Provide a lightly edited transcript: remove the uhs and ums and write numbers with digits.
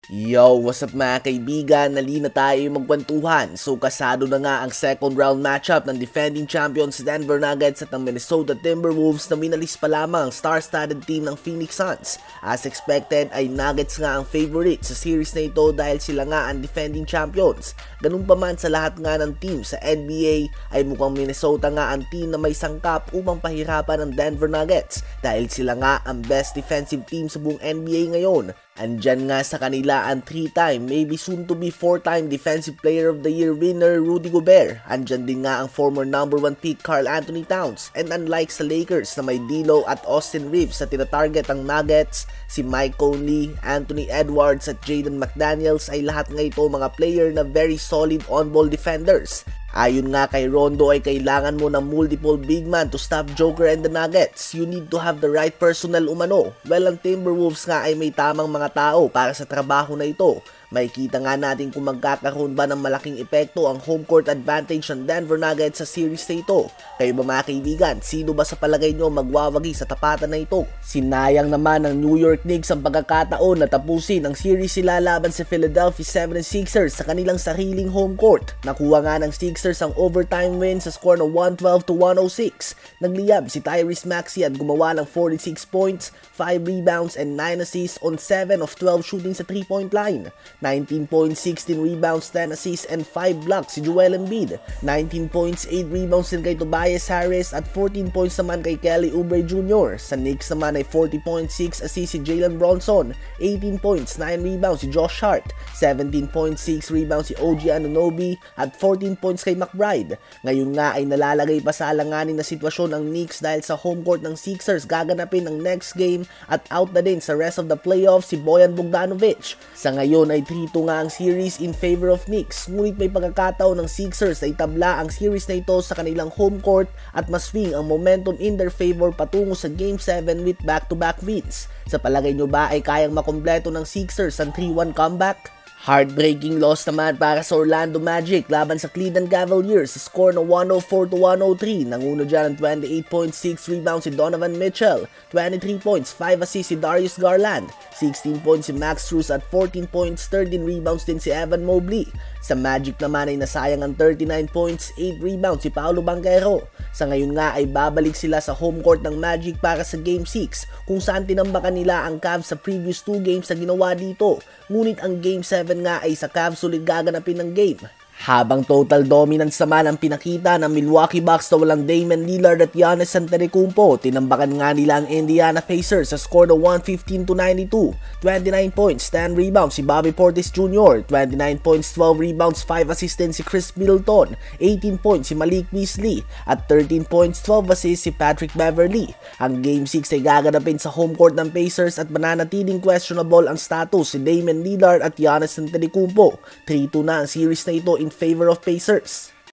Yo, what's up mga kaibigan? Nali na tayo magkwentuhan. So kasado na nga ang second round matchup ng defending champions Denver Nuggets at ang Minnesota Timberwolves na minalis pa lamang ang star-studded team ng Phoenix Suns. As expected ay Nuggets nga ang favorite sa series na ito dahil sila nga ang defending champions. Ganun pa man sa lahat nga ng team sa NBA ay mukhang Minnesota nga ang team na may sangkap upang pahirapan ng Denver Nuggets dahil sila nga ang best defensive team sa buong NBA ngayon. Andyan nga sa kanila ang 3-time, maybe soon to be 4-time Defensive Player of the Year winner Rudy Gobert. Andyan din nga ang former number 1 pick Karl Anthony Towns. And unlike sa Lakers na may D'Lo at Austin Reeves sa tinatarget ang Nuggets, si Mike Conley, Anthony Edwards at Jaden McDaniels ay lahat nga ito mga player na very solid on-ball defenders. Ayon nga kay Rondo ay kailangan mo ng multiple big man to stop Joker and the Nuggets. You need to have the right personnel umano. Well, ang Timberwolves nga ay may tamang mga tao para sa trabaho na ito. Makikita nga natin kung magkakaroon ba ng malaking epekto ang home court advantage ng Denver Nuggets sa series na ito. Kayo ba mga kaibigan, sino ba sa palagay nyo magwawagi sa tapatan na ito? Sinayang naman ng New York Knicks ang pagkakataon na tapusin ang series sila laban sa Philadelphia 76ers sa kanilang sariling home court. Nakuha nga ng Sixers ang overtime win sa score na 112-106. Nagliyab si Tyrese Maxey at gumawa ng 46 points, 5 rebounds and 9 assists on 7 of 12 shooting sa 3-point line. 19 points, 16 rebounds, 10 assists, and 5 blocks si Joel Embiid. 19 points, 8 rebounds din kay Tobias Harris at 14 points naman kay Kelly Oubre Jr. Sa Knicks naman ay 40.6 assists si Jalen Bronson, 18 points, 9 rebounds si Josh Hart, 17.6 rebounds si OG Anunoby at 14 points kay McBride. Ngayon nga ay nalalagay pa sa alanganin na sitwasyon ang Knicks dahil sa home court ng Sixers gaganapin ang next game at out na din sa rest of the playoffs si Bojan Bogdanovic. Sa ngayon ay 3-2 nga ang series in favor of Knicks, ngunit may pagkakataon ng Sixers na itabla ang series na ito sa kanilang home court at maswing ang momentum in their favor patungo sa Game 7 with back-to-back wins. Sa palagay nyo ba ay kayang makompleto ng Sixers ang 3-1 comeback? Heartbreaking loss naman para sa Orlando Magic laban sa Cleveland Cavaliers sa score na 104-103. Nanguno dyan ng 28.6 rebounds si Donovan Mitchell, 23 points, 5 assists si Darius Garland, 16 points si Max Strus at 14 points, 13 rebounds din si Evan Mobley. Sa Magic naman ay nasayang ang 39 points, 8 rebounds si Paolo Banchero. Sa ngayon nga ay babalik sila sa home court ng Magic para sa Game 6 kung saan tinambakan nila ang Cavs sa previous 2 games na ginawa dito. Ngunit ang Game 7 nga ay sa Cavs ulit gaganapin ng game. Habang total dominance naman ang pinakita ng Milwaukee Bucks na walang Damian Lillard at Giannis Antetokounmpo, tinambakan nga nila ang Indiana Pacers sa score na 115-92. 29 points, 10 rebounds si Bobby Portis Jr., 29 points, 12 rebounds, 5 assists din si Chris Middleton, 18 points si Malik Beasley, at 13 points, 12 assists si Patrick Beverley. Ang Game 6 ay gaganapin sa home court ng Pacers at mananatiling questionable ang status si Damian Lillard at Giannis Antetokounmpo. 3-2 na ang series na ito in favor of Pacers.